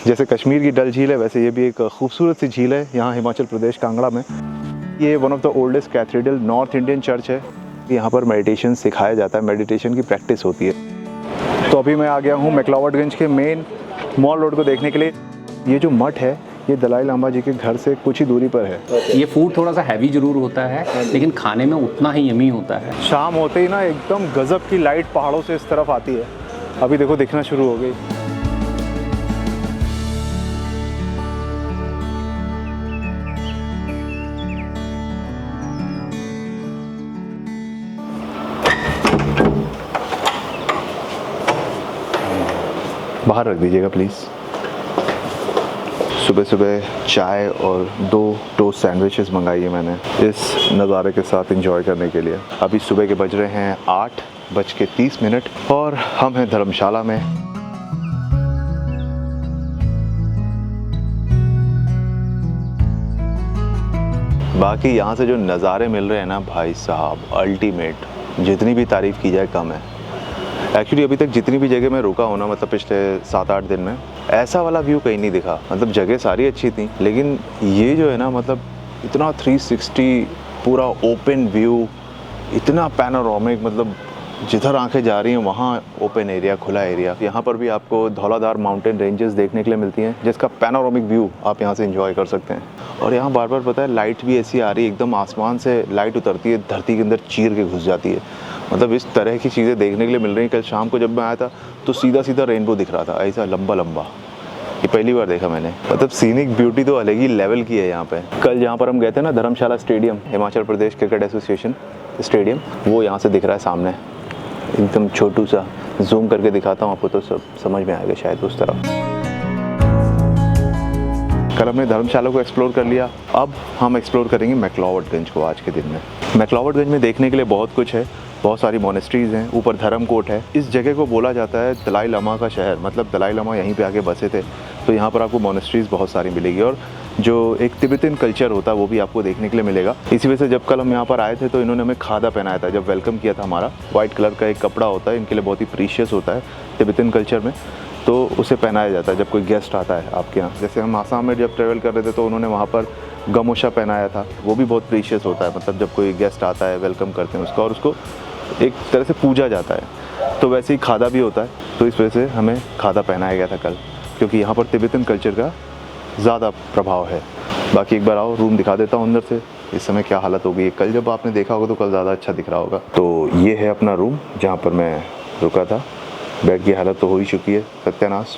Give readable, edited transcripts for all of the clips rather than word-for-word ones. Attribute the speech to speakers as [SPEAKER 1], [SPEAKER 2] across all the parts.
[SPEAKER 1] जैसे कश्मीर की डल झील है वैसे ये भी एक खूबसूरत सी झील है यहाँ हिमाचल प्रदेश कांगड़ा में। ये one of the oldest cathedral north Indian church है। यहाँ पर मेडिटेशन सिखाया जाता है, मेडिटेशन की प्रैक्टिस होती है। तो अभी मैं आ गया हूँ मैक्लोडगंज के मेन मॉल रोड को देखने के लिए। ये जो मठ है ये दलाई लामा जी के घर से कुछ ही दूरी पर है।
[SPEAKER 2] ये फूड थोड़ा सा हैवी जरूर होता है लेकिन खाने में उतना ही यमी होता है।
[SPEAKER 1] शाम होते ही ना एकदम गजब की लाइट पहाड़ों से इस तरफ आती है। अभी देखो दिखना शुरू हो गई। बाहर रख दीजिएगा प्लीज़। सुबह सुबह चाय और 2 टोस्ट सैंडविचेस मंगाई है मैंने इस नज़ारे के साथ एंजॉय करने के लिए। अभी सुबह के बज रहे हैं 8:30 और हम हैं धर्मशाला में। बाकी यहाँ से जो नज़ारे मिल रहे हैं ना भाई साहब अल्टीमेट, जितनी भी तारीफ़ की जाए कम है। एक्चुअली अभी तक जितनी भी जगह मैं रुका हूँ ना, मतलब पिछले 7-8 दिन में ऐसा वाला व्यू कहीं नहीं दिखा। मतलब जगह सारी अच्छी थी लेकिन ये जो है ना, मतलब इतना 360 पूरा ओपन व्यू, इतना पैनोरामिक, मतलब जिधर आंखें जा रही हैं वहाँ ओपन एरिया, खुला एरिया। यहाँ पर भी आपको धौलाधार माउंटेन रेंजेस देखने के लिए मिलती हैं जिसका पैनोरामिक व्यू आप यहाँ से एंजॉय कर सकते हैं। और यहाँ बार बार पता है लाइट भी ऐसी आ रही है, एकदम आसमान से लाइट उतरती है, धरती के अंदर चीर के घुस जाती है। मतलब इस तरह की चीज़ें देखने के लिए मिल रही हैं। कल शाम को जब मैं आया था तो सीधा सीधा रेनबो दिख रहा था, ऐसा लंबा लंबा। ये पहली बार देखा मैंने। मतलब सीनिक ब्यूटी तो अलग ही लेवल की है यहाँ पे। कल जहाँ पर हम गए थे ना, धर्मशाला stadium, Himachal Pradesh cricket association stadium, वो यहाँ से दिख रहा है सामने, एकदम छोटू सा। जूम करके दिखाता हूँ आपको तो सब समझ में आएगा शायद उस तरफ। कल हमने धर्मशाला को एक्सप्लोर कर लिया, अब हम एक्सप्लोर करेंगे मैक्लोडगंज को आज के दिन में। मैक्लोडगंज में देखने के लिए बहुत कुछ है, बहुत सारी मोनेस्ट्रीज़ हैं, ऊपर धर्मकोट है। इस जगह को बोला जाता है दलाई लामा का शहर, मतलब दलाई लामा यहीं पे आके बसे थे। तो यहाँ पर आपको मोनेस्ट्रीज़ बहुत सारी मिलेगी और जो एक तिब्बतन कल्चर होता है वो भी आपको देखने के लिए मिलेगा। इसी वजह से जब कल हम यहाँ पर आए थे तो इन्होंने हमें खादा पहनाया था जब वेलकम किया था हमारा। वाइट कलर का एक कपड़ा होता है, इनके लिए बहुत ही प्रीशियस होता है तिब्बतन कल्चर में, तो उसे पहनाया जाता है जब कोई गेस्ट आता है आपके यहाँ। जैसे हम आसाम में जब ट्रैवल कर रहे थे तो उन्होंने वहाँ पर गमोशा पहनाया था, वो भी बहुत प्रीशियस होता है। मतलब जब कोई गेस्ट आता है वेलकम करते हैं उसका और उसको एक तरह से पूजा जाता है। तो वैसे ही खादा भी होता है, तो इस वजह से हमें खादा पहनाया गया था कल, क्योंकि यहाँ पर तिब्बतन कल्चर का ज़्यादा प्रभाव है। बाकी एक बार आओ, रूम दिखा देता हूँ अंदर से इस समय क्या हालत हो गई है। कल जब आपने देखा होगा तो कल ज़्यादा अच्छा दिख रहा होगा। तो ये है अपना रूम जहाँ पर मैं रुका था। बेड की हालत तो हो ही चुकी है सत्यानाश।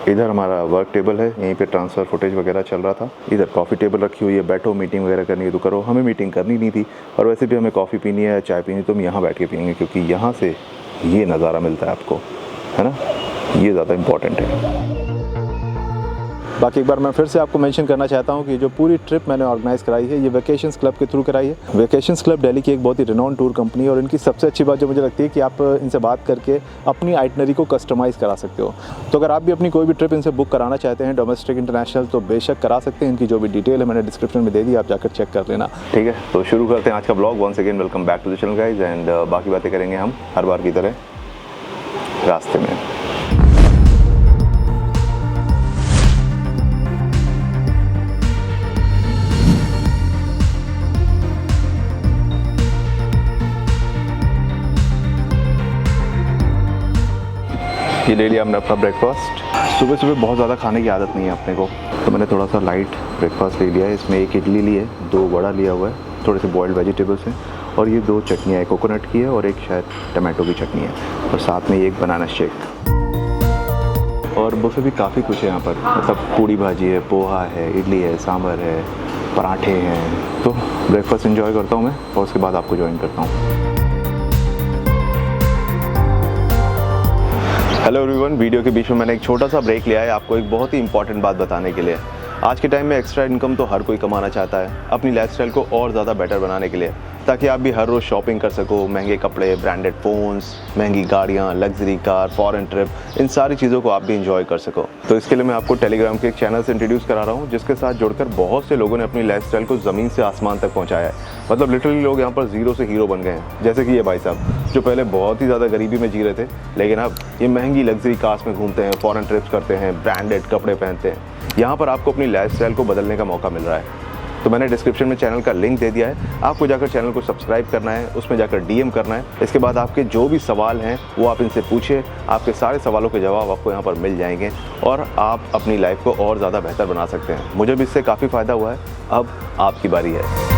[SPEAKER 1] इधर हमारा वर्क टेबल है, यहीं पे ट्रांसफ़र फुटेज वगैरह चल रहा था। इधर कॉफ़ी टेबल रखी हुई है, बैठो मीटिंग वगैरह करनी है तो करो। हमें मीटिंग करनी नहीं थी और वैसे भी हमें कॉफ़ी पीनी है, चाय पीनी तो हम यहाँ बैठ के पियेंगे, क्योंकि यहाँ से ये नज़ारा मिलता है आपको, है ना, ये ज़्यादा इम्पॉर्टेंट है। बाकी एक बार मैं फिर से आपको मेंशन करना चाहता हूँ कि जो पूरी ट्रिप मैंने ऑर्गेनाइज़ कराई है ये वेकेशंस क्लब के थ्रू कराई है। वेकेशंस क्लब दिल्ली की एक बहुत ही रिनॉन टूर कंपनी है और इनकी सबसे अच्छी बात जो मुझे लगती है कि आप इनसे बात करके अपनी आइटनरी को कस्टमाइज़ करा सकते हो। तो अगर आप भी अपनी कोई भी ट्रिप इनसे बुक कराना चाहते हैं, डोमेस्टिक इंटरनेशनल, तो बेशक करा सकते हैं। इनकी जो भी डिटेल है मैंने डिस्क्रिप्शन में दे दी, आप जाकर चेक कर लेना। ठीक है, तो शुरू करते हैं आज का blog. Once again welcome back to the channel guys, and बाकी बातें करेंगे हम हर बार की तरह रास्ते में। ये ले लिया हमने अपना ब्रेकफास्ट। सुबह सुबह बहुत ज़्यादा खाने की आदत नहीं है अपने को, तो मैंने थोड़ा सा लाइट ब्रेकफास्ट ले लिया है। इसमें 1 इडली ली है, 2 वड़ा लिया हुआ है, थोड़े से बॉइल्ड वेजिटेबल्स हैं और ये 2 चटनियाँ, एक कोकोनट की है और एक शायद टमाटो की चटनी है, और साथ में ये एक बनाना शेक। और बुफे भी काफ़ी कुछ है यहाँ पर, मतलब पूड़ी भाजी है, पोहा है, इडली है, सांभर है, पराठे हैं। तो ब्रेकफास्ट एंजॉय करता हूँ मैं और उसके बाद आपको ज्वाइन करता हूँ। हेलो एवरीवन, वीडियो के बीच में मैंने एक छोटा सा ब्रेक लिया है आपको एक बहुत ही इंपॉर्टेंट बात बताने के लिए। आज के टाइम में एक्स्ट्रा इनकम तो हर कोई कमाना चाहता है अपनी लाइफस्टाइल को और ज़्यादा बेटर बनाने के लिए, ताकि आप भी हर रोज़ शॉपिंग कर सको, महंगे कपड़े, ब्रांडेड फ़ोन्स, महंगी गाड़ियाँ, लग्जरी कार, फॉरेन ट्रिप, इन सारी चीज़ों को आप भी इंजॉय कर सको। तो इसके लिए मैं आपको टेलीग्राम के एक चैनल से इंट्रोड्यूस करा रहा हूँ, जिसके साथ जुड़कर बहुत से लोगों ने अपनी लाइफस्टाइल को ज़मीन से आसमान तक पहुँचाया है। मतलब लिटरली लोग यहाँ पर ज़ीरो से हीरो बन गए हैं। जैसे कि ये भाई साहब जो पहले बहुत ही ज़्यादा गरीबी में जी रहे थे, लेकिन अब ये महंगी लग्जरी कार्स में घूमते हैं, फॉरेन ट्रिप्स करते हैं, ब्रांडेड कपड़े पहनते हैं। यहाँ पर आपको अपनी लाइफस्टाइल को बदलने का मौका मिल रहा है। तो मैंने डिस्क्रिप्शन में चैनल का लिंक दे दिया है, आपको जाकर चैनल को सब्सक्राइब करना है, उसमें जाकर डीएम करना है। इसके बाद आपके जो भी सवाल हैं वो आप इनसे पूछिए, आपके सारे सवालों के जवाब आपको यहाँ पर मिल जाएंगे और आप अपनी लाइफ को और ज़्यादा बेहतर बना सकते हैं। मुझे भी इससे काफ़ी फ़ायदा हुआ है, अब आपकी बारी है।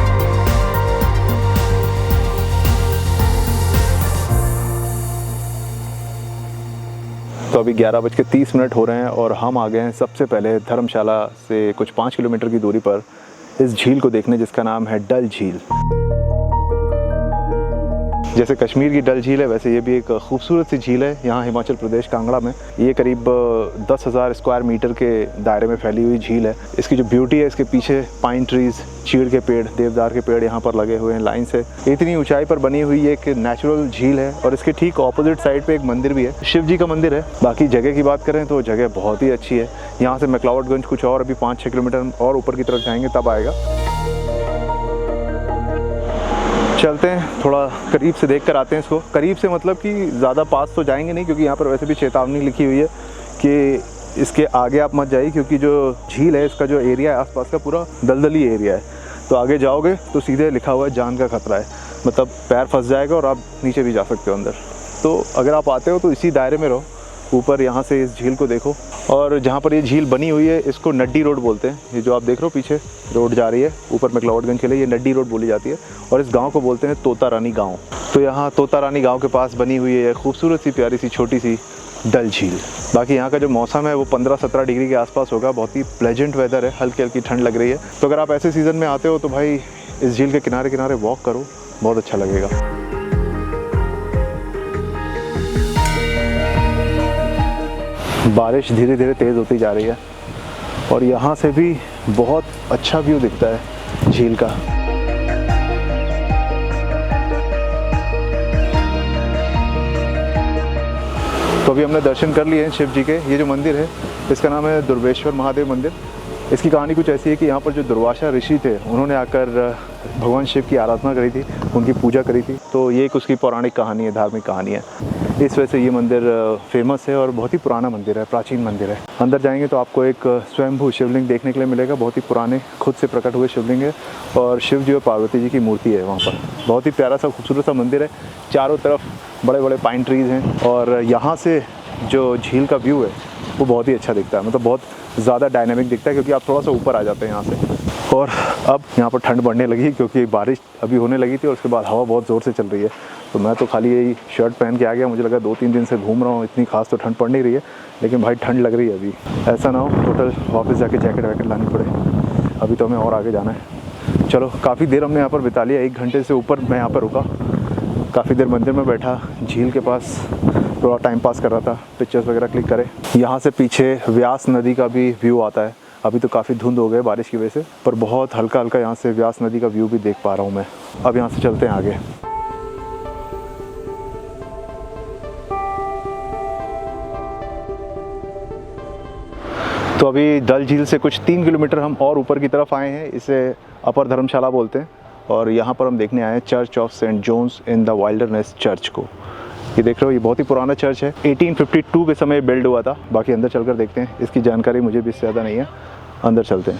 [SPEAKER 1] तो अभी 11:30 हो रहे हैं और हम आ गए हैं सबसे पहले धर्मशाला से कुछ 5 किलोमीटर की दूरी पर इस झील को देखने, जिसका नाम है डल झील। जैसे कश्मीर की डल झील है, वैसे ये भी एक खूबसूरत सी झील है यहाँ हिमाचल प्रदेश कांगड़ा में। ये करीब 10,000 स्क्वायर मीटर के दायरे में फैली हुई झील है। इसकी जो ब्यूटी है, इसके पीछे पाइन ट्रीज़, चीड़ के पेड़, देवदार के पेड़ यहाँ पर लगे हुए हैं लाइन से। इतनी ऊंचाई पर बनी हुई एक नेचुरल झील है और इसके ठीक ऑपोजिट साइड पे एक मंदिर भी है, शिव जी का मंदिर है। बाकी जगह की बात करें तो जगह बहुत ही अच्छी है। यहाँ से मैक्लोडगंज कुछ और अभी 5-6 किलोमीटर और ऊपर की तरफ जाएंगे तब आएगा। चलते हैं, थोड़ा करीब से देख कर आते हैं इसको। करीब से मतलब कि ज़्यादा पास तो जाएंगे नहीं, क्योंकि यहाँ पर वैसे भी चेतावनी लिखी हुई है कि इसके आगे आप मत जाइए, क्योंकि जो झील है इसका जो एरिया है आसपास का पूरा दलदली एरिया है। तो आगे जाओगे तो सीधे लिखा हुआ है जान का खतरा है, मतलब पैर फंस जाएगा और आप नीचे भी जा सकते हो अंदर। तो अगर आप आते हो तो इसी दायरे में रहो, ऊपर यहाँ से इस झील को देखो। और जहाँ पर ये झील बनी हुई है इसको नड्डी रोड बोलते हैं। ये जो आप देख रहे हो पीछे रोड जा रही है ऊपर मैक्लोडगंज के लिए, ये नड्डी रोड बोली जाती है। और इस गांव को बोलते हैं तोता रानी गांव। तो यहाँ तोता रानी गांव के पास बनी हुई है खूबसूरत सी प्यारी सी छोटी सी डल झील। बाकी यहाँ का जो मौसम है वो 15-17 डिग्री के आसपास होगा, बहुत ही प्लेजेंट वेदर है, हल्की हल्की ठंड लग रही है। तो अगर आप ऐसे सीज़न में आते हो तो भाई इस झील के किनारे किनारे वॉक करो, बहुत अच्छा लगेगा। बारिश धीरे धीरे तेज़ होती जा रही है और यहाँ से भी बहुत अच्छा व्यू दिखता है झील का। तो अभी हमने दर्शन कर लिए हैं शिव जी के। ये जो मंदिर है इसका नाम है दुर्वेश्वर महादेव मंदिर। इसकी कहानी कुछ ऐसी है कि यहाँ पर जो दुर्वासा ऋषि थे उन्होंने आकर भगवान शिव की आराधना करी थी, उनकी पूजा करी थी। तो ये एक उसकी पौराणिक कहानी है, धार्मिक कहानी है। इस वजह से ये मंदिर फेमस है और बहुत ही पुराना मंदिर है, प्राचीन मंदिर है। अंदर जाएंगे तो आपको एक स्वयंभू शिवलिंग देखने के लिए मिलेगा, बहुत ही पुराने खुद से प्रकट हुए शिवलिंग है और शिव जी और पार्वती जी की मूर्ति है वहाँ पर। बहुत ही प्यारा सा खूबसूरत सा मंदिर है, चारों तरफ बड़े बड़े पाइन ट्रीज़ हैं और यहाँ से जो झील का व्यू है वो बहुत ही अच्छा दिखता है, मतलब बहुत ज़्यादा डायनेमिक दिखता है, क्योंकि आप थोड़ा सा ऊपर आ जाते हैं यहाँ से। और अब यहाँ पर ठंड बढ़ने लगी, क्योंकि बारिश अभी होने लगी थी और उसके बाद हवा बहुत ज़ोर से चल रही है। तो मैं तो खाली यही शर्ट पहन के आ गया, मुझे लगा 2-3 दिन से घूम रहा हूँ, इतनी खास तो ठंड पड़ नहीं रही है, लेकिन भाई ठंड लग रही है अभी। ऐसा ना हो टोटल वापस जाके जैकेट वैकेट लानी पड़े। अभी तो हमें और आगे जाना है। चलो, काफ़ी देर हमने यहाँ पर बिता लिया, 1 घंटे से ऊपर मैं यहाँ पर रुका। काफ़ी देर मंदिर में बैठा, झील के पास थोड़ा टाइम पास कर रहा था, पिक्चर्स वगैरह क्लिक करे। यहाँ से पीछे व्यास नदी का भी व्यू आता है। अभी तो काफ़ी धुंध हो गए बारिश की वजह से, पर बहुत हल्का हल्का यहाँ से व्यास नदी का व्यू भी देख पा रहा हूँ मैं। अब यहाँ से चलते हैं आगे। तो अभी डल झील से कुछ 3 किलोमीटर हम और ऊपर की तरफ आए हैं, इसे अपर धर्मशाला बोलते हैं। और यहाँ पर हम देखने आए हैं church of Saint John's in the wilderness church को। ये देख रहे हो, ये बहुत ही पुराना चर्च है, 1852 के समय बिल्ड हुआ था। बाकी अंदर चलकर देखते हैं, इसकी जानकारी मुझे भी इससे ज़्यादा नहीं है। अंदर चलते हैं।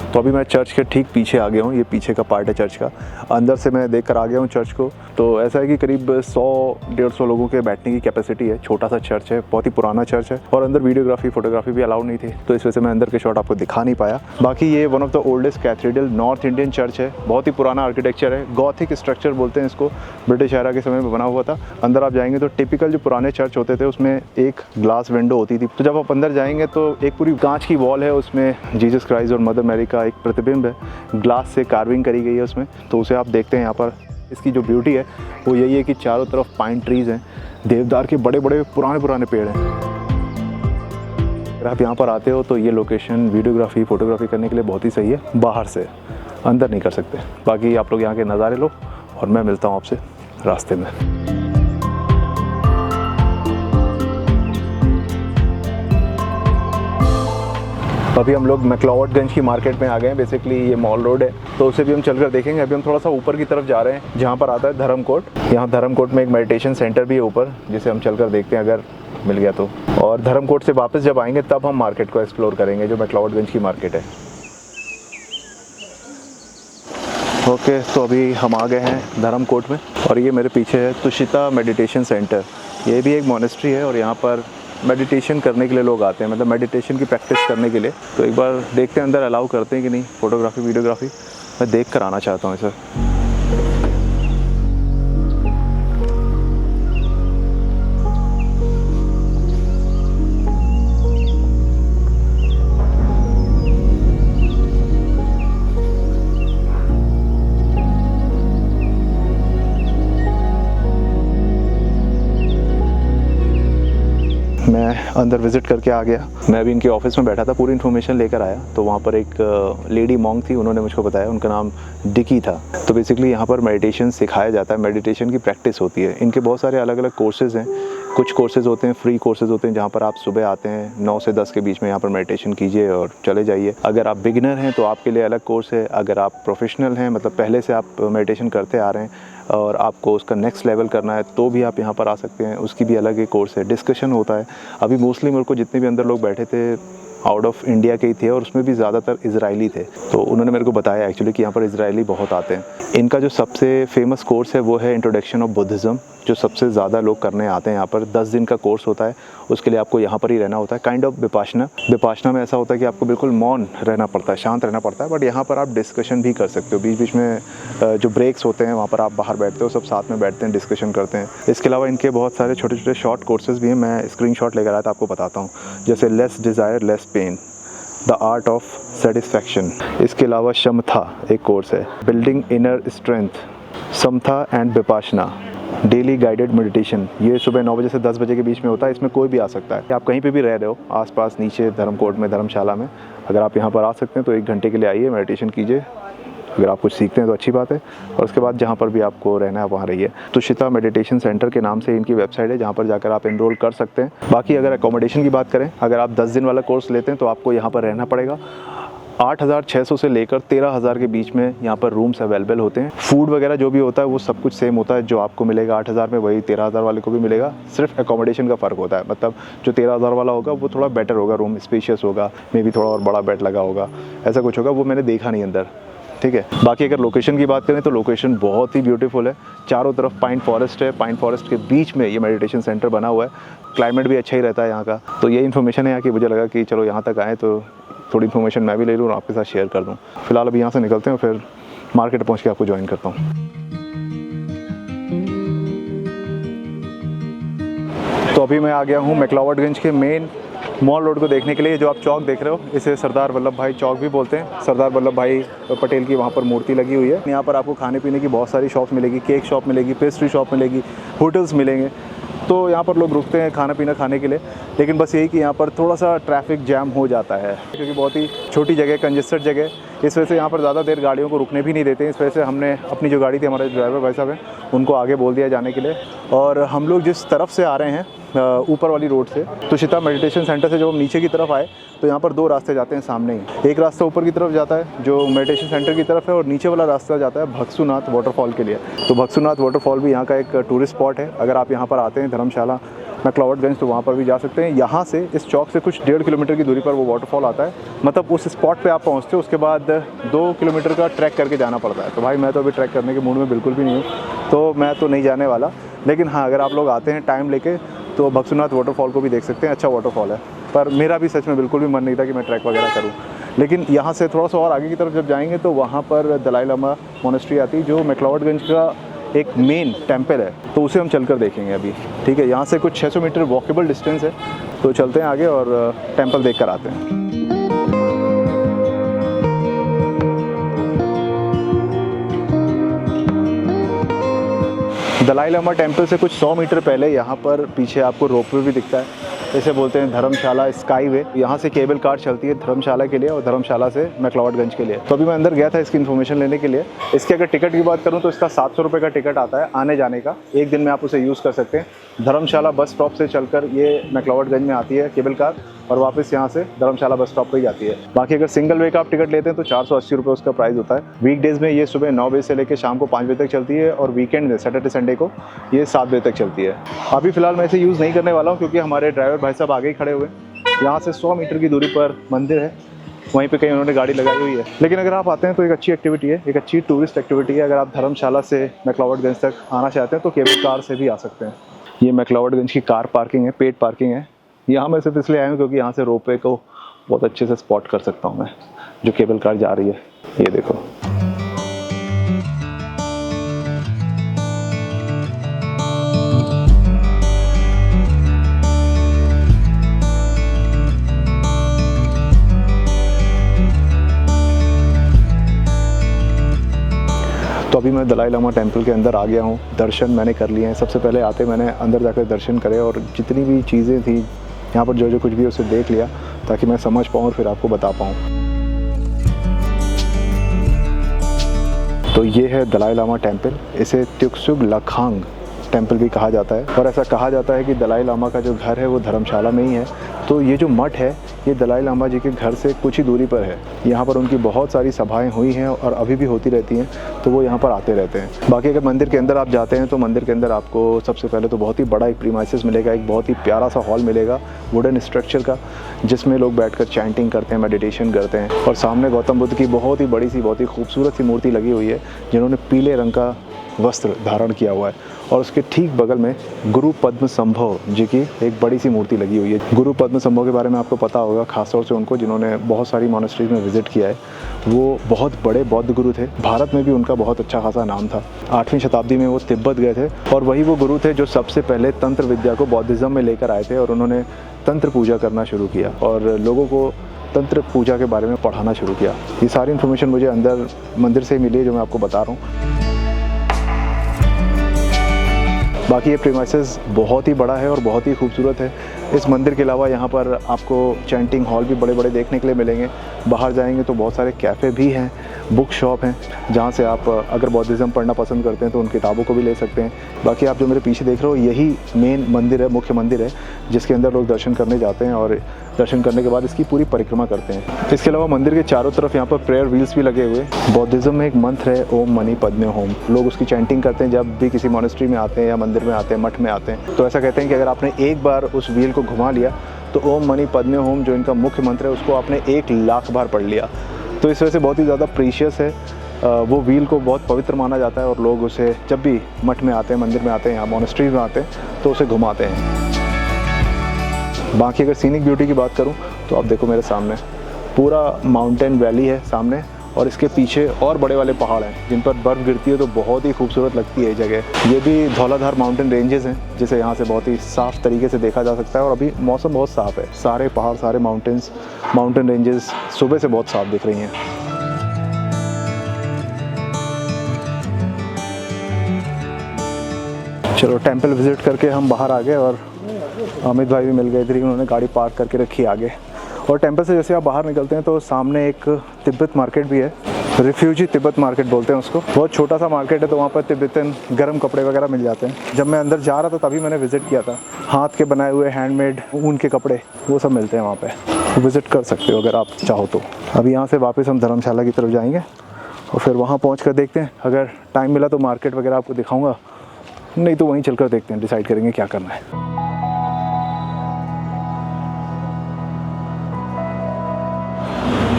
[SPEAKER 1] तो अभी मैं चर्च के ठीक पीछे आ गया हूँ, ये पीछे का पार्ट है चर्च का। अंदर से मैं देख कर आ गया हूँ चर्च को। तो ऐसा है कि करीब 100-150 लोगों के बैठने की कैपेसिटी है, छोटा सा चर्च है, बहुत ही पुराना चर्च है। और अंदर वीडियोग्राफी फोटोग्राफी भी अलाउड नहीं थी, तो इस वजह से मैं अंदर के शॉट आपको दिखा नहीं पाया। बाकी ये one of the oldest cathedral north Indian church है, बहुत ही पुराना आर्किटेक्चर है, गॉथिक स्ट्रक्चर बोलते हैं इसको, ब्रिटिश एरा के समय में बना हुआ था। अंदर आप जाएंगे तो टिपिकल जो पुराने चर्च होते थे उसमें एक ग्लास विंडो होती थी। तो जब आप अंदर जाएंगे तो एक पूरी कांच की वॉल है, उसमें जीसस क्राइस्ट और मदर मैरी का का एक प्रतिबिंब है, ग्लास से कार्विंग करी गई है उसमें, तो उसे आप देखते हैं यहाँ पर। इसकी जो ब्यूटी है वो यही है कि चारों तरफ पाइन ट्रीज़ हैं, देवदार के बड़े बड़े पुराने पेड़ हैं। अगर आप यहाँ पर आते हो तो ये लोकेशन वीडियोग्राफी फ़ोटोग्राफी करने के लिए बहुत ही सही है, बाहर से, अंदर नहीं कर सकते। बाकी आप लोग यहाँ के नज़ारे लो और मैं मिलता हूँ आपसे रास्ते में। अभी हम लोग मैक्लोवडगंज की मार्केट में आ गए हैं। बेसिकली ये मॉल रोड है, तो उसे भी हम चलकर देखेंगे। अभी हम थोड़ा सा ऊपर की तरफ जा रहे हैं जहाँ पर आता है धर्मकोट। यहाँ धर्मकोट में एक मेडिटेशन सेंटर भी है ऊपर, जिसे हम चलकर देखते हैं अगर मिल गया तो। और धर्मकोट से वापस जब आएंगे तब हम मार्केट को एक्सप्लोर करेंगे, जो मैक्लोवडगंज की मार्केट है। ओके, तो अभी हम आ गए हैं धर्मकोट में और ये मेरे पीछे है तुषिता मेडिटेशन सेंटर। ये भी एक मोनेस्ट्री है और यहाँ पर मेडिटेशन करने के लिए लोग आते हैं, मतलब मेडिटेशन की प्रैक्टिस करने के लिए। तो एक बार देखते हैं अंदर अलाउ करते हैं कि नहीं, फ़ोटोग्राफी वीडियोग्राफी मैं देख कर आना चाहता हूँ इसे। मैं अंदर विज़िट करके आ गया। मैं अभी इनके ऑफिस में बैठा था, पूरी इन्फॉर्मेशन लेकर आया। तो वहाँ पर एक लेडी मॉन्क थी, उन्होंने मुझको बताया, उनका नाम डिकी था। तो बेसिकली यहाँ पर मेडिटेशन सिखाया जाता है, मेडिटेशन की प्रैक्टिस होती है। इनके बहुत सारे अलग अलग कोर्सेज़ हैं। कुछ कोर्सेज़ होते हैं फ्री कोर्सेज़ होते हैं, जहाँ पर आप सुबह आते हैं 9 से 10 के बीच में यहाँ पर मेडिटेशन कीजिए और चले जाइए। अगर आप बिगिनर हैं तो आपके लिए अलग कोर्स है। अगर आप प्रोफेशनल हैं, मतलब पहले से आप मेडिटेशन करते आ रहे हैं और आपको उसका नेक्स्ट लेवल करना है, तो भी आप यहाँ पर आ सकते हैं। उसकी भी अलग एक कोर्स है। डिस्कशन होता है। अभी मोस्टली मेरे को जितने भी अंदर लोग बैठे थे आउट ऑफ इंडिया के ही थे और उसमें भी ज़्यादातर इजरायली थे। तो उन्होंने मेरे को बताया एक्चुअली कि यहाँ पर इजरायली बहुत आते हैं। इनका जो सबसे फेमस कोर्स है वो है इंट्रोडक्शन ऑफ बुद्धिज़्म, जो सबसे ज़्यादा लोग करने आते हैं यहाँ पर। 10 दिन का कोर्स होता है, उसके लिए आपको यहाँ पर ही रहना होता है। काइंड ऑफ विपाशना में ऐसा होता है कि आपको बिल्कुल मौन रहना पड़ता है, शांत रहना पड़ता है। बट यहाँ पर आप डिस्कशन भी कर सकते हो। बीच बीच में जो ब्रेक्स होते हैं वहाँ पर आप बाहर बैठते हो, सब साथ में बैठते हैं, डिस्कशन करते हैं। इसके अलावा इनके बहुत सारे छोटे छोटे शॉर्ट कोर्सेज़ भी हैं। मैं स्क्रीनशॉट लेकर आया था, आपको बताता हूँ। जैसे less desire less pain, the art of satisfaction. इसके अलावा शमथा एक कोर्स है, building inner strength, Samatha and Vipassana, daily guided meditation. ये सुबह 9 बजे से 10 बजे के बीच में होता है। इसमें कोई भी आ सकता है। आप कहीं पे भी रह रहे हो आसपास, नीचे धर्मकोट में, धर्मशाला में, अगर आप यहाँ पर आ सकते हैं तो 1 घंटे के लिए आइए, मेडिटेशन कीजिए। अगर आप कुछ सीखते हैं तो अच्छी बात है, और उसके बाद जहाँ पर भी आपको रहना है वहाँ रहिए। तुषिता मेडिटेशन सेंटर के नाम से इनकी वेबसाइट है, जहाँ पर जाकर आप एनरोल कर सकते हैं। बाकी अगर अकोमोडेशन की बात करें, अगर आप 10 दिन वाला कोर्स लेते हैं तो आपको यहाँ पर रहना पड़ेगा। 8,600 से लेकर 13,000 के बीच में यहाँ पर रूम्स अवेलेबल होते हैं। फूड वगैरह जो भी होता है वो सब कुछ सेम होता है। जो आपको मिलेगा 8,000 में, वही 13,000 वाले को भी मिलेगा। सिर्फ अकोमोडेशन का फ़र्क होता है। मतलब जो 13,000 वाला होगा वो थोड़ा बेटर होगा, रूम स्पेशियस होगा, मे बी थोड़ा और बड़ा बेड लगा होगा, ऐसा कुछ होगा। वो मैंने देखा नहीं अंदर, ठीक है। बाकी अगर लोकेशन की बात करें तो लोकेशन बहुत ही ब्यूटीफुल है। चारों तरफ पाइन फॉरेस्ट है, पाइन फॉरेस्ट के बीच में ये मेडिटेशन सेंटर बना हुआ है। क्लाइमेट भी अच्छा ही रहता है यहाँ का। तो ये इन्फॉर्मेशन है यहाँ की, मुझे लगा कि चलो यहाँ तक आए तो थोड़ी इन्फॉर्मेशन मैं भी ले लूँ और आपके साथ शेयर कर दूँ। फिलहाल अभी यहाँ से निकलते हैं, फिर मार्केट पहुँच के आपको ज्वाइन करता हूँ। तो अभी मैं आ गया हूँ मैक्लोवडगंज के मेन मॉल रोड को देखने के लिए। जो आप चौक देख रहे हो इसे सरदार वल्लभ भाई चौक भी बोलते हैं। सरदार वल्लभ भाई पटेल की वहाँ पर मूर्ति लगी हुई है। यहाँ पर आपको खाने पीने की बहुत सारी शॉप्स मिलेगी। केक शॉप मिलेगी, पेस्ट्री शॉप मिलेगी, होटल्स मिलेंगे। तो यहाँ पर लोग रुकते हैं खाना पीना खाने के लिए। लेकिन बस यही कि यहाँ पर थोड़ा सा ट्रैफिक जैम हो जाता है, क्योंकि बहुत ही छोटी जगह, कंजेस्टेड जगह, इस वजह से यहाँ पर ज़्यादा देर गाड़ियों को रुकने भी नहीं देते। इस वजह से हमने अपनी जो गाड़ी थी, हमारे ड्राइवर भाई साहब हैं, उनको आगे बोल दिया जाने के लिए। और हम लोग जिस तरफ से आ रहे हैं ऊपर वाली रोड से, तुषिता मेडिटेशन सेंटर से जब हम नीचे की तरफ आए तो यहाँ पर 2 रास्ते जाते हैं सामने ही। एक रास्ता ऊपर की तरफ जाता है जो मेडिटेशन सेंटर की तरफ है, और नीचे वाला रास्ता जाता है भक्सुनाथ वाटरफॉल के लिए। तो भक्सुनाथ वाटरफॉल भी यहाँ का एक टूरिस्ट स्पॉट है। अगर आप यहाँ पर आते हैं धर्मशाला मैक्लोवडगंज तो वहाँ पर भी जा सकते हैं। यहाँ से इस चौक से कुछ 1.5 किलोमीटर की दूरी पर वो वाटरफॉल आता है। मतलब उस स्पॉट पे आप पहुँचते हो, उसके बाद 2 किलोमीटर का ट्रैक करके जाना पड़ता है। तो भाई मैं तो अभी ट्रैक करने के मूड में बिल्कुल भी नहीं हूँ, तो मैं तो नहीं जाने वाला। लेकिन हाँ, अगर आप लोग आते हैं टाइम लेके तो भक्सुनाथ वाटरफॉल को भी देख सकते हैं। अच्छा वाटरफॉल है, पर मेरा भी सच में बिल्कुल भी मन नहीं था कि मैं ट्रैक वगैरह करूँ। लेकिन यहाँ से थोड़ा सा और आगे की तरफ जब जाएंगे तो वहाँ पर दलाई लामा मोनेस्ट्री आती है, जो मैक्लोवडगंज का एक मेन टेम्पल है। तो उसे हम चलकर देखेंगे अभी, ठीक है। यहाँ से कुछ 600 मीटर वॉकेबल डिस्टेंस है। तो चलते हैं आगे और टेम्पल देख कर आते हैं। दलाई लामा टेम्पल से कुछ 100 मीटर पहले यहाँ पर पीछे आपको रोपवे भी दिखता है। इसे बोलते हैं धर्मशाला स्काई वे। यहाँ से केबल कार चलती है धर्मशाला के लिए और धर्मशाला से मैक्लोडगंज के लिए। तो अभी मैं अंदर गया था इसकी इन्फॉर्मेशन लेने के लिए। इसके अगर टिकट की बात करूँ तो इसका 700 रुपये का टिकट आता है आने जाने का। एक दिन में आप उसे यूज़ कर सकते हैं। धर्मशाला बस स्टॉप से चलकर ये मैक्लोडगंज में आती है केबल कार और वापस यहाँ से धर्मशाला बस स्टॉप पर ही जाती है। बाकी अगर सिंगल वे का आप टिकट लेते हैं तो 480 रुपये उसका प्राइस होता है। वीकडेज़ में ये सुबह 9 बजे से लेकर शाम को 5 बजे तक चलती है और वीकेंड में सैटरडे संडे को ये 7 बजे तक चलती है। अभी फ़िलहाल मैं इसे यूज़ नहीं करने वाला हूँ क्योंकि हमारे ड्राइवर भाई साहब आगे ही खड़े हुए हैं। यहाँ से 100 मीटर की दूरी पर मंदिर है, वहीं पे कहीं उन्होंने गाड़ी लगाई हुई है। लेकिन अगर आप आते हैं तो एक अच्छी एक्टिविटी है, एक अच्छी टूरिस्ट एक्टिविटी है। अगर आप धर्मशाला से मैक्लोडगंज तक आना चाहते हैं तो केबल कार से भी आ सकते हैं। ये मैक्लोडगंज की कार पार्किंग है, पेड पार्किंग है। यहाँ मैं सिर्फ इसलिए आया हूँ क्योंकि यहाँ से रोपवे को बहुत अच्छे से स्पॉट कर सकता हूँ मैं, जो केबल कार जा रही है। ये देखो, तो अभी मैं दलाई लामा टेम्पल के अंदर आ गया हूँ। दर्शन मैंने कर लिए हैं। सबसे पहले आते मैंने अंदर जाकर दर्शन करे और जितनी भी चीज़ें थी यहाँ पर जो कुछ भी उसे देख लिया ताकि मैं समझ पाऊँ और फिर आपको बता पाऊँ। तो ये है दलाई लामा टेम्पल। इसे त्युक्सुग लखांग टेम्पल भी कहा जाता है और ऐसा कहा जाता है कि दलाई लामा का जो घर है वो धर्मशाला में ही है। तो ये जो मठ है ये दलाई लामा जी के घर से कुछ ही दूरी पर है। यहाँ पर उनकी बहुत सारी सभाएं हुई हैं और अभी भी होती रहती हैं, तो वो यहाँ पर आते रहते हैं। बाकी अगर मंदिर के अंदर आप जाते हैं तो मंदिर के अंदर आपको सबसे पहले तो बहुत ही बड़ा एक प्रीमाइसेस मिलेगा, एक बहुत ही प्यारा सा हॉल मिलेगा वुडन स्ट्रक्चर का, जिसमें लोग बैठकर चैंटिंग करते हैं, मेडिटेशन करते हैं। और सामने गौतम बुद्ध की बहुत ही बड़ी सी, बहुत ही खूबसूरत सी मूर्ति लगी हुई है जिन्होंने पीले रंग का वस्त्र धारण किया हुआ है। और उसके ठीक बगल में गुरु पद्म संभव जी की एक बड़ी सी मूर्ति लगी हुई है। गुरु पद्म संभव के बारे में आपको पता होगा, खासतौर से उनको जिन्होंने बहुत सारी मॉनेस्ट्रीज में विजिट किया है। वो बहुत बड़े बौद्ध गुरु थे। भारत में भी उनका बहुत अच्छा खासा नाम था। 8वीं शताब्दी में वो तिब्बत गए थे और वही वो गुरु थे जो सबसे पहले तंत्र विद्या को बौद्धिज़्म में लेकर आए थे और उन्होंने तंत्र पूजा करना शुरू किया और लोगों को तंत्र पूजा के बारे में पढ़ाना शुरू किया। ये सारी इन्फॉर्मेशन मुझे अंदर मंदिर से मिली है जो मैं आपको बता रहा हूँ। बाकी ये प्रीमाइसेस बहुत ही बड़ा है और बहुत ही खूबसूरत है। इस मंदिर के अलावा यहाँ पर आपको चैंटिंग हॉल भी बड़े बड़े देखने के लिए मिलेंगे। बाहर जाएंगे तो बहुत सारे कैफ़े भी हैं, बुक शॉप हैं, जहाँ से आप अगर बौद्धिज़्म पढ़ना पसंद करते हैं तो उन किताबों को भी ले सकते हैं। बाकी आप जो मेरे पीछे देख रहे हो यही मेन मंदिर है, मुख्य मंदिर है, जिसके अंदर लोग दर्शन करने जाते हैं और दर्शन करने के बाद इसकी पूरी परिक्रमा करते हैं। इसके अलावा मंदिर के चारों तरफ यहाँ पर प्रेयर व्हील्स भी लगे हुए। बौद्धिज़्म में एक मंत्र है ओम मणि पद्मे होम। लोग उसकी चैंटिंग करते हैं जब भी किसी मॉनेस्ट्री में आते हैं या मंदिर में आते हैं, मठ में आते हैं। तो ऐसा कहते हैं कि अगर आपने एक बार उस व्हील को घुमा लिया तो ओम मणि पद्मे होम जो इनका मुख्य मंत्र है उसको आपने 1 लाख बार पढ़ लिया। तो इस वजह से बहुत ही ज़्यादा प्रीशियस है। वो व्हील को बहुत पवित्र माना जाता है और लोग उसे जब भी मठ में आते हैं, मंदिर में आते हैं या मॉनेस्ट्रीज में आते हैं तो उसे घुमाते हैं। बाकी अगर सीनिक ब्यूटी की बात करूं तो आप देखो मेरे सामने पूरा माउंटेन वैली है सामने और इसके पीछे और बड़े वाले पहाड़ हैं जिन पर बर्फ़ गिरती है तो बहुत ही खूबसूरत लगती है ये जगह। ये भी धौलाधार माउंटेन रेंजेस हैं जिसे यहाँ से बहुत ही साफ़ तरीके से देखा जा सकता है और अभी मौसम बहुत साफ़ है। सारे पहाड़, सारे माउंटेन रेंजेस सुबह से बहुत साफ़ दिख रही हैं। चलो टेम्पल विज़िट करके हम बाहर आ गए और अमित भाई भी मिल गए थे, उन्होंने गाड़ी पार्क करके रखी आगे। और टेंपल से जैसे आप बाहर निकलते हैं तो सामने एक तिब्बत मार्केट भी है, रिफ्यूजी तिब्बत मार्केट बोलते हैं उसको। बहुत छोटा सा मार्केट है तो वहाँ पर तिब्बतन गर्म कपड़े वगैरह मिल जाते हैं। जब मैं अंदर जा रहा था तभी मैंने विज़िट किया था। हाथ के बनाए हुए हैंडमेड ऊन के कपड़े वो सब मिलते हैं वहाँ पे, तो विज़िट कर सकते हो अगर आप चाहो तो। अभी यहाँ से वापस हम धर्मशाला की तरफ जाएंगे और फिर वहाँ पहुँच कर देखते हैं, अगर टाइम मिला तो मार्केट वगैरह आपको दिखाऊँगा, नहीं तो वहीं चल कर देखते हैं, डिसाइड करेंगे क्या करना है।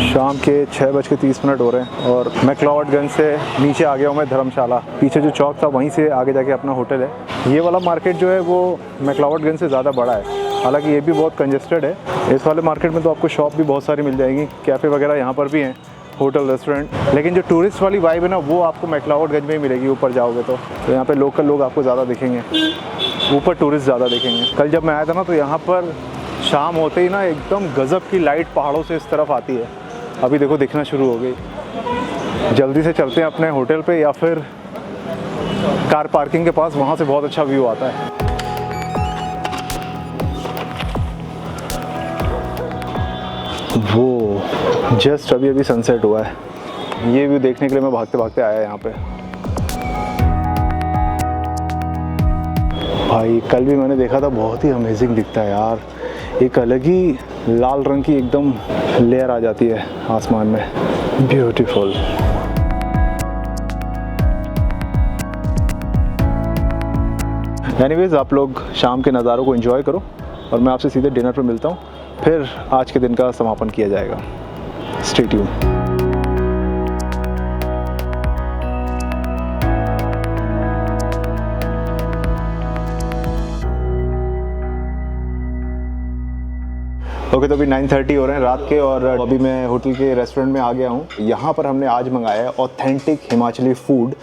[SPEAKER 1] शाम के 6:30 हो रहे हैं और मैक्लोडगंज से नीचे आ गया हूँ मैं धर्मशाला। पीछे जो चौक था वहीं से आगे जाके अपना होटल है। ये वाला मार्केट जो है वो मैक्लोडगंज से ज़्यादा बड़ा है, हालांकि ये भी बहुत कंजेस्टेड है। इस वाले मार्केट में तो आपको शॉप भी बहुत सारी मिल जाएंगी, कैफ़े वगैरह यहाँ पर भी हैं, होटल, रेस्टोरेंट। लेकिन जो टूरिस्ट वाली वाइब है ना वो आपको मैक्लोडगंज में ही मिलेगी। ऊपर जाओगे तो यहाँ पे लोकल लोग आपको ज़्यादा दिखेंगे, ऊपर टूरिस्ट ज़्यादा दिखेंगे। कल जब मैं आया था ना तो यहाँ पर शाम होते ही ना एकदम गज़ब की लाइट पहाड़ों से इस तरफ आती है। अभी देखो दिखना शुरू हो गई। जल्दी से चलते हैं अपने होटल पे या फिर कार पार्किंग के पास, वहाँ से बहुत अच्छा व्यू आता है। वो जस्ट अभी अभी सनसेट हुआ है। ये व्यू देखने के लिए मैं भागते भागते आया यहाँ पे। भाई कल भी मैंने देखा था, बहुत ही अमेजिंग दिखता है यार। एक अलग ही लाल रंग की एकदम लेयर आ जाती है आसमान में, ब्यूटीफुल। एनीवेज, आप लोग शाम के नज़ारों को एंजॉय करो और मैं आपसे सीधे डिनर पे मिलता हूँ, फिर आज के दिन का समापन किया जाएगा। Stay tuned. ओके, तो अभी 9:30 हो रहे हैं रात के और अभी मैं होटल के रेस्टोरेंट में आ गया हूँ। यहाँ पर हमने आज मंगाया है ऑथेंटिक हिमाचली फूड।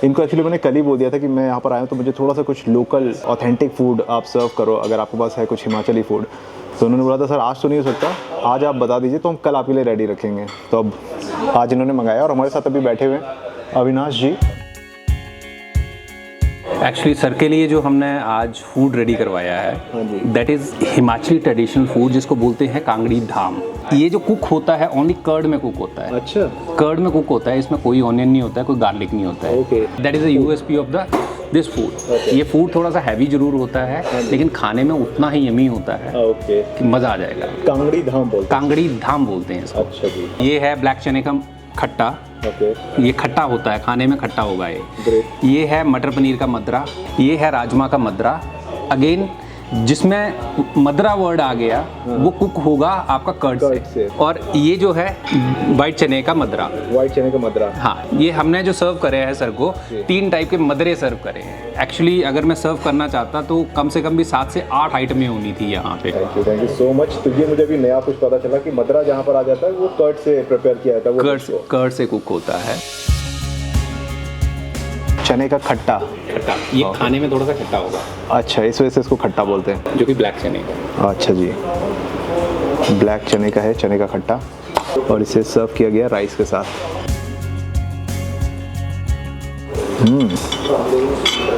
[SPEAKER 1] इनको एक्चुअली मैंने कल ही बोल दिया था कि मैं यहाँ पर आया हूँ तो मुझे थोड़ा सा कुछ लोकल ऑथेंटिक फूड आप सर्व करो, अगर आपके पास है कुछ हिमाचली फूड। तो उन्होंने बोला था सर आज तो नहीं हो सकता, आज आप बता दीजिए तो हम कल आपके लिए रेडी रखेंगे। तो अब आज इन्होंने मंगाया और हमारे साथ अभी बैठे हुए हैं अविनाश जी।
[SPEAKER 2] एक्चुअली सर के लिए जो हमने आज फूड रेडी करवाया है that is Himachali traditional food, जिसको बोलते हैं कांगड़ी धाम। ये जो कुक होता है ओनली कर्ड में कुक होता है।
[SPEAKER 1] अच्छा,
[SPEAKER 2] कर्ड में कुक होता है, इसमें कोई ऑनियन नहीं होता है, कोई गार्लिक नहीं होता है।
[SPEAKER 1] Okay,
[SPEAKER 2] that is the USP of the this food. ये फूड थोड़ा सा हैवी जरूर होता है लेकिन खाने में उतना ही यमी होता है
[SPEAKER 1] ओके,
[SPEAKER 2] कि मज़ा आ जाएगा।
[SPEAKER 1] कांगड़ी धाम बोलते हैं।
[SPEAKER 2] कांगड़ी धाम बोलते हैं इसको।
[SPEAKER 1] अच्छा जी।
[SPEAKER 2] ये है ब्लैक चने का खट्टा।
[SPEAKER 1] ओके,
[SPEAKER 2] ये खट्टा होता है, खाने में खट्टा होगा ये।
[SPEAKER 1] ग्रेट।
[SPEAKER 2] ये है मटर पनीर का मद्रा। ये है राजमा का मद्रा। अगेन जिसमें मद्रा वर्ड आ गया वो कुक होगा आपका कर्ड से। और ये जो है वाइट चने का मद्रा।
[SPEAKER 1] वाइट चने का मद्रा।
[SPEAKER 2] हाँ, ये हमने जो सर्व करे हैं सर को 3 टाइप के मदरे सर्व करे हैं। एक्चुअली अगर मैं सर्व करना चाहता तो कम से कम भी 7 से 8 आइटमें होनी थी यहाँ पे।
[SPEAKER 1] Thank you so much. तो ये मुझे अभी नया कुछ पता चला कि मद्रा जहाँ पर आ जाता है वो कर्ड से प्रिपेयर किया जाता है।
[SPEAKER 2] कर्ड से कुक होता है।
[SPEAKER 1] चने का खट्टा।
[SPEAKER 2] ये खाने में थोड़ा सा खट्टा होगा।
[SPEAKER 1] अच्छा, इस वजह से इसको खट्टा बोलते हैं,
[SPEAKER 2] जो कि ब्लैक चने का।
[SPEAKER 1] अच्छा जी, ब्लैक चने का है, चने का खट्टा। और इसे सर्व किया गया राइस के साथ।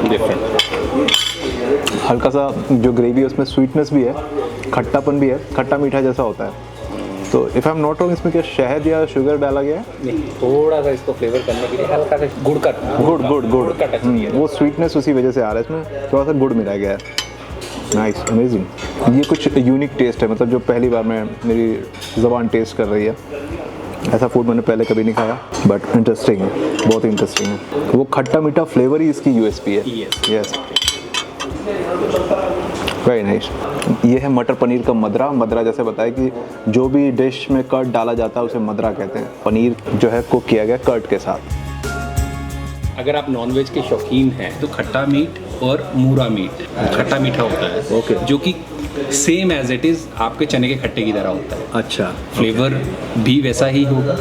[SPEAKER 2] डिफरेंट।
[SPEAKER 1] हल्का सा जो ग्रेवी है उसमें स्वीटनेस भी है, खट्टापन भी है, खट्टा मीठा जैसा होता है। तो if I am not wrong, इसमें क्या शहद या शुगर डाला गया है?
[SPEAKER 2] नहीं, थोड़ा सा इसको फ्लेवर करने के लिए हल्का सा गुड़ का टच दिया है।
[SPEAKER 1] वो स्वीटनेस उसी वजह से आ रहा है, इसमें थोड़ा सा गुड़ मिलाया गया है। Nice, amazing. ये कुछ यूनिक टेस्ट है, मतलब जो पहली बार मेरी ज़बान टेस्ट कर रही है। ऐसा फूड मैंने पहले कभी नहीं खाया, बट इंटरेस्टिंग है, बहुत ही इंटरेस्टिंग है। वो खट्टा मीठा फ्लेवर ही इसकी यूएसपी है। Yes, very nice. ये है मटर पनीर का मद्रा। मद्रा जैसे बताया कि जो भी डिश में कर्ड डाला जाता है उसे मद्रा कहते हैं। पनीर जो है कुक किया गया कर्ड के साथ।
[SPEAKER 2] अगर आप नॉनवेज के शौकीन हैं तो खट्टा मीट और मूरा मीट खट्टा मीठा होता है।
[SPEAKER 1] ओके।
[SPEAKER 2] जो कि सेम एज इट इज़ आपके चने के खट्टे की तरह होता है।
[SPEAKER 1] अच्छा,
[SPEAKER 2] फ्लेवर भी वैसा ही होगा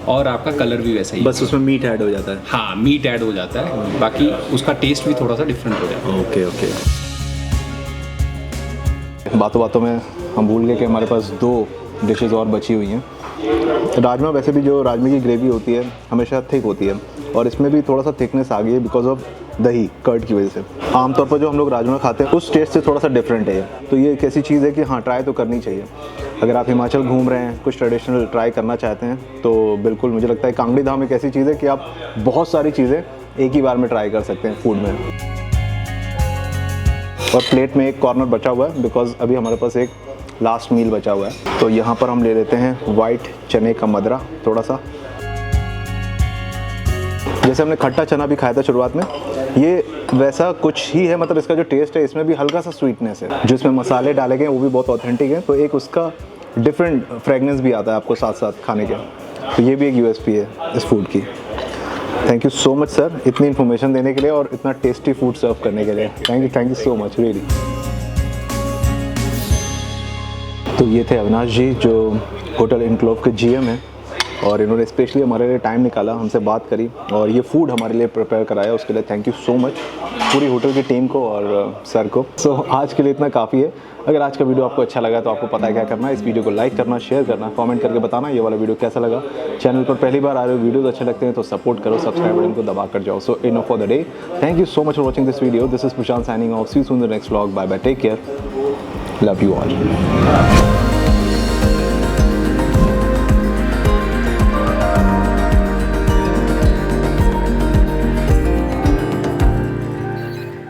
[SPEAKER 2] और आपका कलर भी वैसा ही।
[SPEAKER 1] बस उसमें मीट ऐड हो जाता है।
[SPEAKER 2] हाँ, मीट ऐड हो जाता है, बाकी उसका टेस्ट भी थोड़ा सा डिफरेंट हो जाता है।
[SPEAKER 1] Okay okay. बातों बातों में हम भूल गए कि हमारे पास 2 डिशेज़ और बची हुई हैं। राजमा, वैसे भी जो राजमा की ग्रेवी होती है हमेशा थिक होती है और इसमें भी थोड़ा सा थिकनेस आ गई है बिकॉज ऑफ दही, कर्ड की वजह से। आमतौर पर जो हम लोग राजमा खाते हैं उस टेस्ट से थोड़ा सा डिफरेंट है ये। तो ये एक ऐसी चीज़ है कि हाँ, ट्राई तो करनी चाहिए। अगर आप हिमाचल घूम रहे हैं, कुछ ट्रेडिशनल ट्राई करना चाहते हैं तो बिल्कुल मुझे लगता है कांगड़ी धाम एक ऐसी चीज़ है कि आप बहुत सारी चीज़ें एक ही बार में ट्राई कर सकते हैं फूड में। और प्लेट में एक कॉर्नर बचा हुआ है बिकॉज अभी हमारे पास एक लास्ट मील बचा हुआ है। तो यहाँ पर हम ले लेते हैं वाइट चने का मद्रा थोड़ा सा। जैसे हमने खट्टा चना भी खाया था शुरुआत में, ये वैसा कुछ ही है। मतलब इसका जो टेस्ट है इसमें भी हल्का सा स्वीटनेस है। जो इसमें मसाले डाले गए वो भी बहुत ऑथेंटिक है, तो एक उसका डिफरेंट फ्रेगनेंस भी आता है आपको साथ साथ खाने के। तो ये भी एक यूएसपी है इस फूड की। Thank you so much sir, इतनी इन्फॉर्मेशन देने के लिए और इतना टेस्टी फूड सर्व करने के लिए। Thank you so much, really. तो ये थे अविनाश जी जो होटल इनक्लोव के जीएम हैं। और इन्होंने स्पेशली हमारे लिए टाइम निकाला, हमसे बात करी और ये फूड हमारे लिए प्रिपेयर कराया, उसके लिए थैंक यू सो मच पूरी होटल की टीम को और सर को। सो आज के लिए इतना काफ़ी है। अगर आज का वीडियो आपको अच्छा लगा तो आपको पता है क्या करना है, इस वीडियो को लाइक करना, शेयर करना, कमेंट करके बताना ये वाला वीडियो कैसा लगा। चैनल पर पहली बार आ रहे हो, वीडियोस अच्छे लगते हैं तो सपोर्ट करो, सब्सक्राइब बटन को दबा कर जाओ। So enough for the day, thank you so much for watching this video. This is Prashant signing off, see you soon in the next vlog, bye bye, take care, love you all.